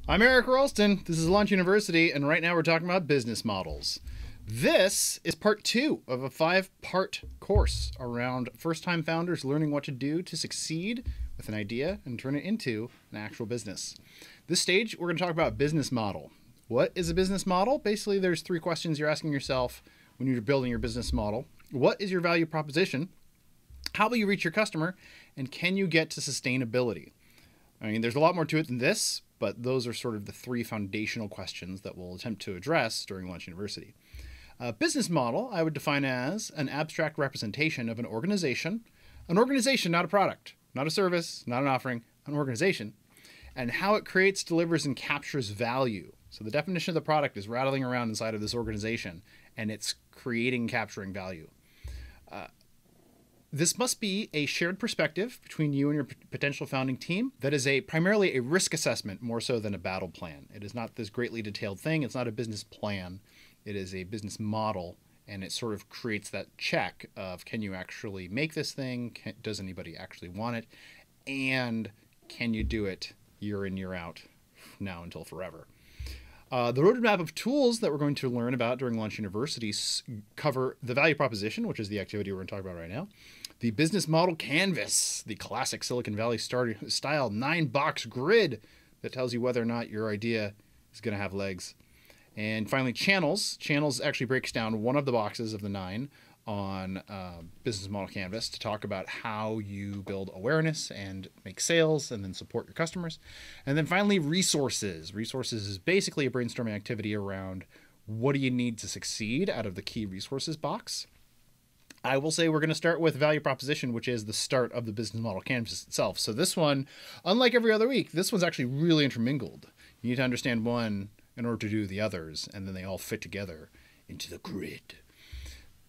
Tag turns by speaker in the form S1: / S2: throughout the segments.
S1: I'm Eric Ralston. This is Launch University, and right now we're talking about business models. This is part 2 of a 5-part course around first-time founders learning what to do to succeed with an idea and turn it into an actual business. This stage, we're going to talk about business model. What is a business model? Basically, there's 3 questions you're asking yourself when you're building your business model. What is your value proposition? How will you reach your customer? And can you get to sustainability? I mean, there's a lot more to it than this, but those are sort of the 3 foundational questions that we'll attempt to address during Launch University. A business model, I would define as an abstract representation of an organization, not a product, not a service, not an offering, an organization, and how it creates, delivers, and captures value. So the definition of the product is rattling around inside of this organization, and it's creating, capturing value. This must be a shared perspective between you and your potential founding team that is primarily a risk assessment more so than a battle plan. It is not this greatly detailed thing. It's not a business plan. It is a business model, and it sort of creates that check of, can you actually make this thing? Does anybody actually want it? And can you do it year in, year out, now until forever? The roadmap of tools that we're going to learn about during Launch University cover the value proposition, which is the activity we're going to talk about right now, the business model canvas, the classic Silicon Valley style 9-box grid that tells you whether or not your idea is going to have legs. And finally, channels. Channels actually breaks down one of the boxes of the 9 on business model canvas to talk about how you build awareness and make sales and then support your customers. And then finally, resources. Resources is basically a brainstorming activity around what do you need to succeed out of the key resources box. I will say we're going to start with value proposition, which is the start of the business model canvas itself. So this one, unlike every other week, this one's actually really intermingled. You need to understand one in order to do the others, and then they all fit together into the grid.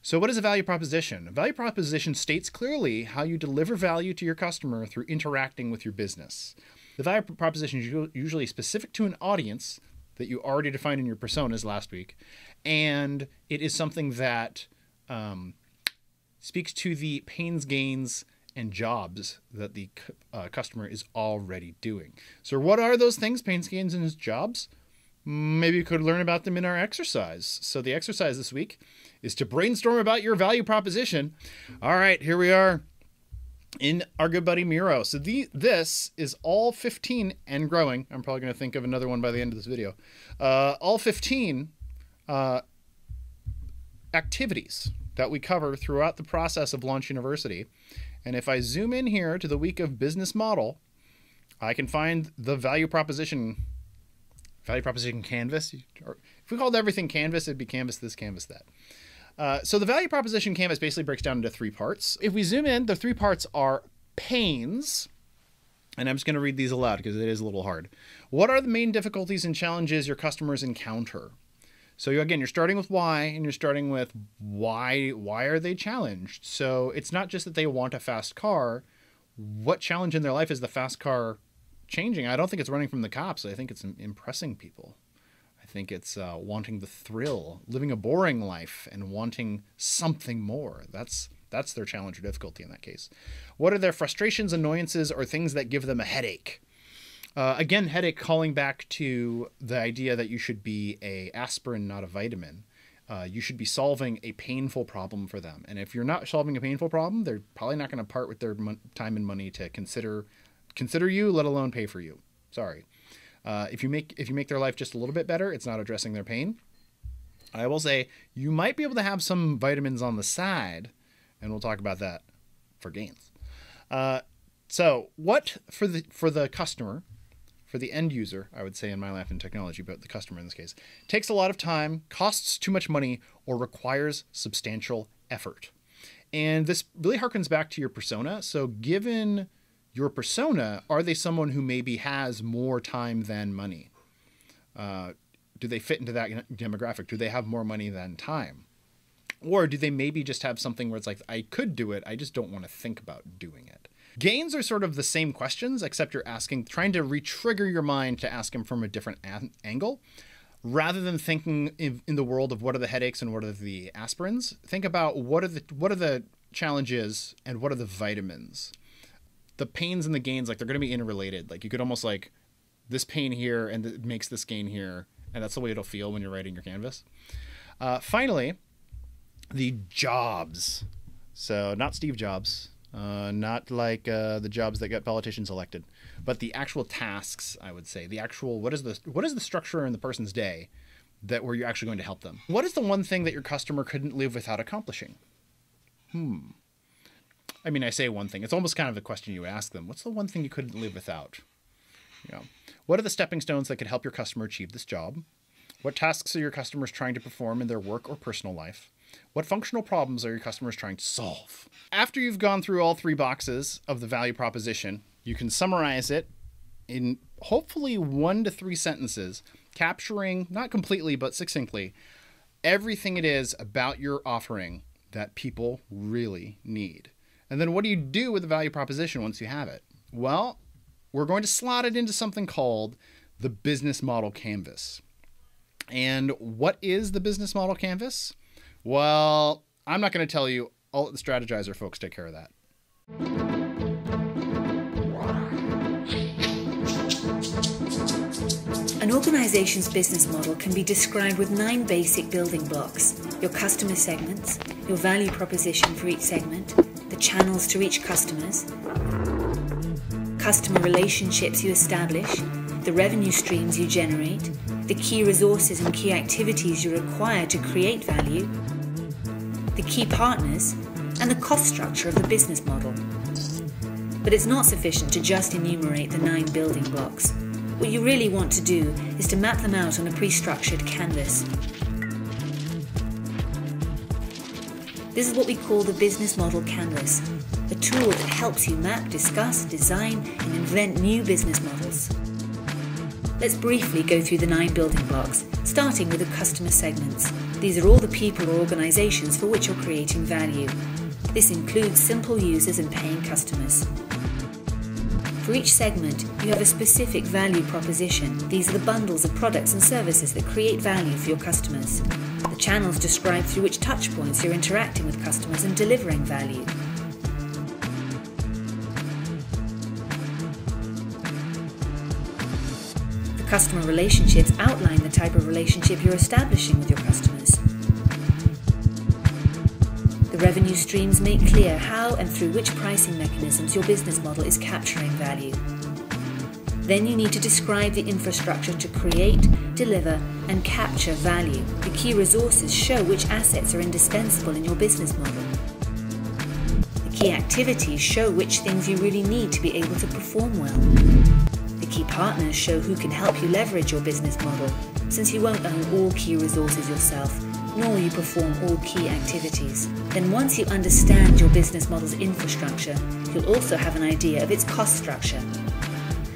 S1: So what is a value proposition? A value proposition states clearly how you deliver value to your customer through interacting with your business. The value proposition is usually specific to an audience that you already defined in your personas last week, and it is something that speaks to the pains, gains, and jobs that the customer is already doing. So what are those things, pains, gains, and jobs? Maybe you could learn about them in our exercise. So the exercise this week is to brainstorm about your value proposition. All right, here we are in our good buddy Miro. So this is all 15 and growing. I'm probably going to think of another one by the end of this video. All 15 activities that we cover throughout the process of Launch University. And if I zoom in here to the week of business model, I can find the value proposition canvas. Or if we called everything canvas, it'd be canvas this, canvas that. So the value proposition canvas basically breaks down into 3 parts. If we zoom in, the 3 parts are pains, and I'm just going to read these aloud because it is a little hard. What are the main difficulties and challenges your customers encounter? So again, you're starting with why, and you're starting with why are they challenged? So it's not just that they want a fast car. What challenge in their life is the fast car changing? I don't think it's running from the cops. I think it's impressing people. I think it's wanting the thrill, living a boring life and wanting something more. That's their challenge or difficulty in that case. What are their frustrations, annoyances, or things that give them a headache? Again, headache calling back to the idea that you should be a aspirin, not a vitamin. You should be solving a painful problem for them. And if you're not solving a painful problem, they're probably not going to part with their time and money to consider you, let alone pay for you. Sorry. If you make their life just a little bit better, it's not addressing their pain. I will say you might be able to have some vitamins on the side, and we'll talk about that for gains. So what for the customer, for the end user, I would say in my life in technology, but the customer in this case, takes a lot of time, costs too much money, or requires substantial effort. And this really harkens back to your persona. So given your persona, are they someone who maybe has more time than money? Do they fit into that demographic? Do they have more money than time? Or do they maybe just have something where it's like, I could do it, I just don't want to think about doing it? Gains are sort of the same questions, except you're trying to re-trigger your mind to ask them from a different angle. Rather than thinking in the world of what are the headaches and what are the aspirins, think about what are the challenges and what are the vitamins. The pains and the gains, like they're going to be interrelated. Like you could almost like this pain here and it makes this gain here. And that's the way it'll feel when you're writing your canvas. Finally, the jobs. So not Steve Jobs, not like the jobs that got politicians elected, but the actual tasks, I would say. The actual, what is the structure in the person's day that where you're actually going to help them? What is the one thing that your customer couldn't live without accomplishing? I mean, I say one thing. It's almost kind of the question you ask them. What's the one thing you couldn't live without? You know, what are the stepping stones that could help your customer achieve this job? What tasks are your customers trying to perform in their work or personal life? What functional problems are your customers trying to solve? After you've gone through all 3 boxes of the value proposition, you can summarize it in hopefully 1 to 3 sentences, capturing, not completely, but succinctly, everything it is about your offering that people really need. And then what do you do with the value proposition once you have it? Well, we're going to slot it into something called the business model canvas. And what is the business model canvas? Well, I'm not going to tell you. I'll let the Strategyzer folks take care of that.
S2: An organization's business model can be described with 9 basic building blocks: your customer segments, your value proposition for each segment, the channels to reach customers, customer relationships you establish, the revenue streams you generate, the key resources and key activities you require to create value, the key partners, and the cost structure of the business model. But it's not sufficient to just enumerate the 9 building blocks. What you really want to do is to map them out on a pre-structured canvas. This is what we call the business model canvas, a tool that helps you map, discuss, design, and invent new business models. Let's briefly go through the 9 building blocks, starting with the customer segments. These are all the people or organizations for which you're creating value. This includes simple users and paying customers. For each segment, you have a specific value proposition. These are the bundles of products and services that create value for your customers. The channels describe through which touchpoints you're interacting with customers and delivering value. The customer relationships outline the type of relationship you're establishing with your customers. The revenue streams make clear how and through which pricing mechanisms your business model is capturing value. Then you need to describe the infrastructure to create, deliver, and capture value. The key resources show which assets are indispensable in your business model. The key activities show which things you really need to be able to perform well. The key partners show who can help you leverage your business model, since you won't own all key resources yourself, nor will you perform all key activities. Then once you understand your business model's infrastructure, you'll also have an idea of its cost structure.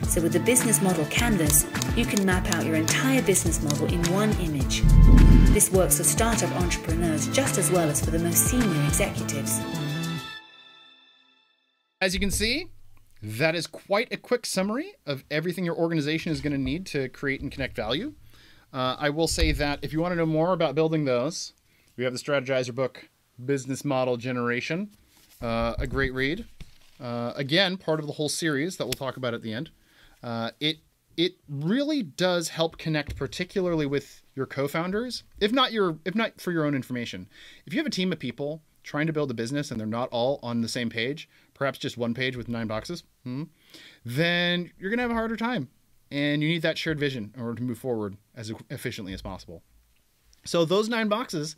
S2: So with the business model canvas, you can map out your entire business model in one image. This works for startup entrepreneurs just as well as for the most senior executives.
S1: As you can see, that is quite a quick summary of everything your organization is going to need to create and connect value. I will say that if you want to know more about building those, we have the Strategyzer book, Business Model Generation, a great read. Again, part of the whole series that we'll talk about at the end. It really does help connect, particularly with your co-founders, if not for your own information. If you have a team of people trying to build a business and they're not all on the same page, perhaps just one page with 9 boxes, then you're going to have a harder time. And you need that shared vision in order to move forward as efficiently as possible. So those 9 boxes,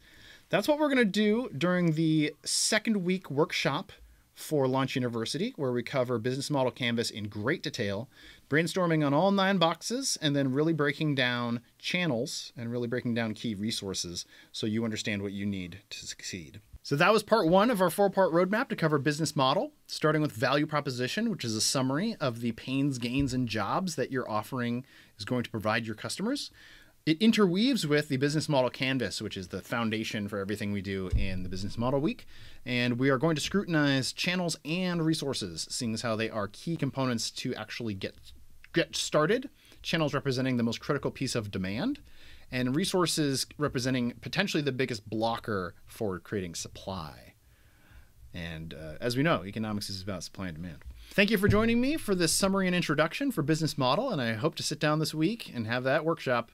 S1: that's what we're going to do during the 2nd week workshop for Launch University, where we cover business model canvas in great detail, brainstorming on all 9 boxes, and then really breaking down channels and really breaking down key resources so you understand what you need to succeed. So that was part 1 of our 4-part roadmap to cover business model, starting with value proposition, which is a summary of the pains, gains, and jobs that your offering is going to provide your customers. It interweaves with the business model canvas, which is the foundation for everything we do in the business model week. And we are going to scrutinize channels and resources, seeing as how they are key components to actually get started. Channels representing the most critical piece of demand, and resources representing potentially the biggest blocker for creating supply. And as we know, economics is about supply and demand. Thank you for joining me for this summary and introduction for business model, and I hope to sit down this week and have that workshop.